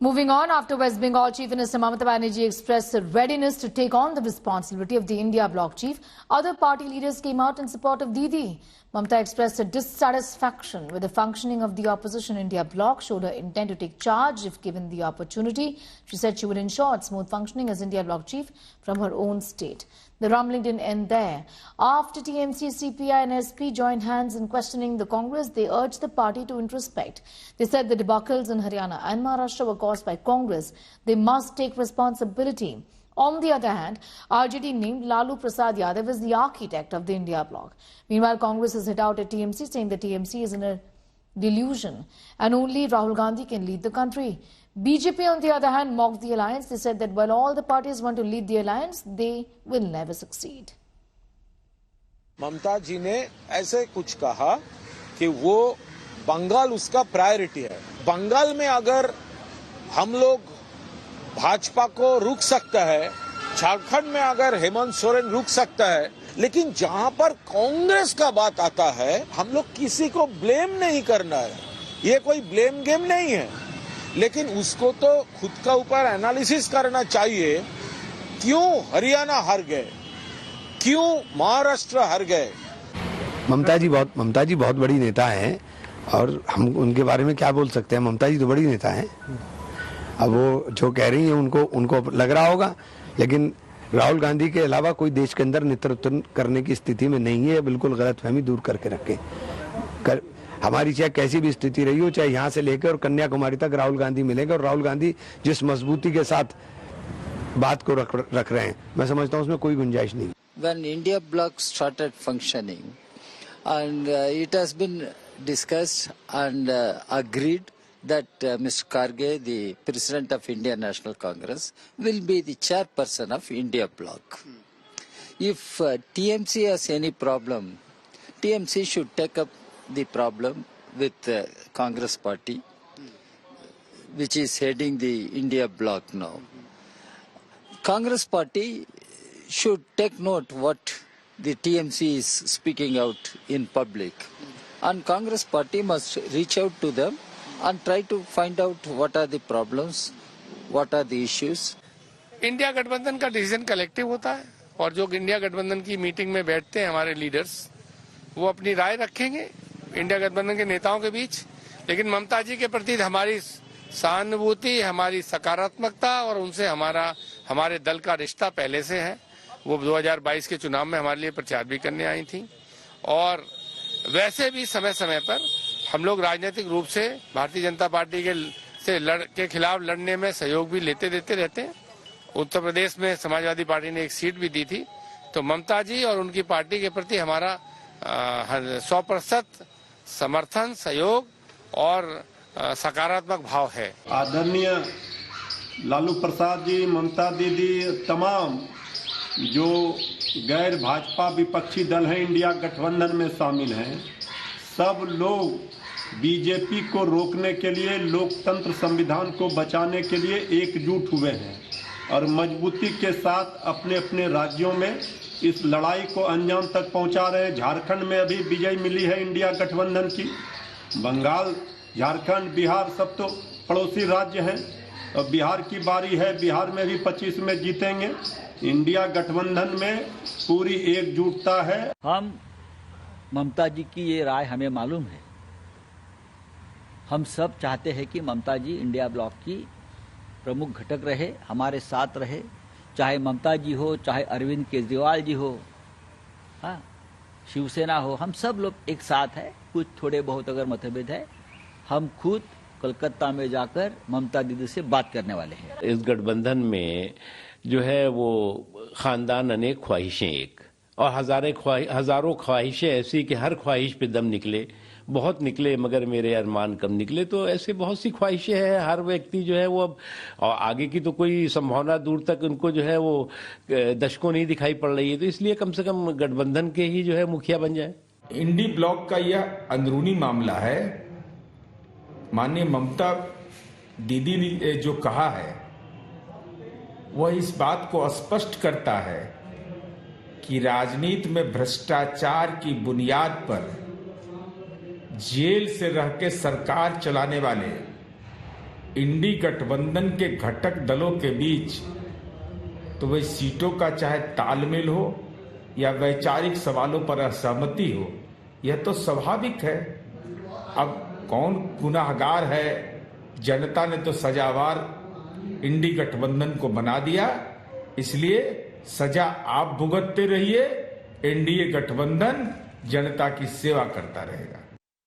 Moving on, after West Bengal Chief Minister Mamata Banerjee expressed readiness to take on the responsibility of the India Bloc chief, other party leaders came out in support of Didi. Mamata expressed her dissatisfaction with the functioning of the opposition India Bloc, showed her intent to take charge if given the opportunity. She said she would ensure its smooth functioning as India Bloc chief from her own state. The rumbling didn't end there. After TMC, CPI and SP joined hands in questioning the Congress, they urged the party to introspect. They said the debacles in Haryana and Maharashtra were caused by Congress. They must take responsibility. On the other hand, RJD named Lalu Prasad Yadav as the architect of the India Bloc. Meanwhile, Congress has hit out at TMC, saying the TMC is in a delusion and only Rahul Gandhi can lead the country. BJP, on the other hand, mocked the alliance. They said that while all the parties want to lead the alliance, they will never succeed. ममता जी ने ऐसे कुछ कहा कि वो बंगाल उसका priority है। बंगाल में अगर हम लोग भाजपा को रुक सकता है, झारखंड में अगर हेमंत सोरेन रुक सकता है, लेकिन जहां पर कांग्रेस का बात आता है, हम लोग किसी को ब्लेम नहीं करना है। ये कोई ब्लेम गेम नहीं है, लेकिन उसको तो खुद का ऊपर एनालिसिस करना चाहिए। क्यों हरियाणा हार गए, क्यों महाराष्ट्र हार गए? ममता जी बहुत बड़ी नेता हैं और हम उनके बारे में क्या बोल सकते हैं। ममता जी तो बड़ी नेता हैं। अब वो जो कह रही हैं उनको लग रहा होगा, लेकिन राहुल गांधी के अलावा कोई देश के अंदर नेतृत्व करने की स्थिति में नहीं है। बिल्कुल गलतफहमी दूर करके रखें। हमारी चाहे कैसी भी स्थिति रही हो, चाहे यहाँ से लेकर और कन्याकुमारी तक राहुल गांधी मिलेंगे, और राहुल गांधी जिस मजबूती के साथ बात को रख रहे हैं, मैं समझता हूँ उसमें कोई गुंजाइश नहीं। When India Bloc started functioning, and it has been discussed and agreed that Mr. Karge, the President of Indian National Congress, will be the chairperson of India Bloc. If TMC has any problem, TMC should take up the problem with Congress party, which is heading the India Bloc now. Congress party should take note what the TMC is speaking out in public, and Congress party must reach out to them and try to find out what are the problems, what are the issues. India गठबंधन का decision collective होता है, और जो India गठबंधन की meeting में बैठते हैं हमारे लीडर्स, वो अपनी राय रखेंगे इंडिया गठबंधन के नेताओं के बीच। लेकिन ममता जी के प्रति हमारी सहानुभूति, हमारी सकारात्मकता और उनसे हमारे दल का रिश्ता पहले से है। वो 2022 के चुनाव में हमारे लिए प्रचार भी करने आई थी, और वैसे भी समय समय पर हम लोग राजनीतिक रूप से भारतीय जनता पार्टी के खिलाफ लड़ने में सहयोग भी लेते देते रहते हैं। उत्तर प्रदेश में समाजवादी पार्टी ने एक सीट भी दी थी। तो ममता जी और उनकी पार्टी के प्रति हमारा 100% समर्थन, सहयोग और सकारात्मक भाव है। आदरणीय लालू प्रसाद जी, ममता दीदी, तमाम जो गैर भाजपा विपक्षी दल हैं इंडिया गठबंधन में शामिल हैं, सब लोग बीजेपी को रोकने के लिए, लोकतंत्र संविधान को बचाने के लिए एकजुट हुए हैं और मजबूती के साथ अपने अपने राज्यों में इस लड़ाई को अंजाम तक पहुंचा रहे हैं। झारखंड में अभी विजय मिली है इंडिया गठबंधन की। बंगाल, झारखंड, बिहार सब तो पड़ोसी राज्य हैं, और बिहार की बारी है। बिहार में भी 25 में जीतेंगे। इंडिया गठबंधन में पूरी एकजुटता है। हम ममता जी की ये राय हमें मालूम है। हम सब चाहते हैं कि ममता जी इंडिया ब्लॉक की प्रमुख घटक रहे, हमारे साथ रहे, चाहे ममता जी हो, चाहे अरविंद केजरीवाल जी हो, हाँ, शिवसेना हो, हम सब लोग एक साथ है। कुछ थोड़े बहुत अगर मतभेद है, हम खुद कोलकाता में जाकर ममता दीदी से बात करने वाले हैं। इस गठबंधन में जो है वो खानदान अनेक ख्वाहिशें एक, और हजारों ख्वाहिशें ऐसी कि हर ख्वाहिश पे दम निकले, बहुत निकले मगर मेरे अरमान कम निकले। तो ऐसे बहुत सी ख्वाहिशें हैं। हर व्यक्ति जो है वो अब, और आगे की तो कोई संभावना दूर तक उनको जो है वो दशकों नहीं दिखाई पड़ रही है। तो इसलिए कम से कम गठबंधन के ही जो है मुखिया बन जाए। इंडी ब्लॉक का यह अंदरूनी मामला है। माननीय ममता दीदी ने जो कहा है वह इस बात को स्पष्ट करता है कि राजनीति में भ्रष्टाचार की बुनियाद पर जेल से रह के सरकार चलाने वाले इंडी गठबंधन के घटक दलों के बीच तो वह सीटों का चाहे तालमेल हो या वैचारिक सवालों पर असहमति हो, यह तो स्वाभाविक है। अब कौन गुनाहगार है, जनता ने तो सजावार इंडी गठबंधन को बना दिया, इसलिए सजा आप भुगतते रहिए, एनडीए गठबंधन जनता की सेवा करता रहेगा।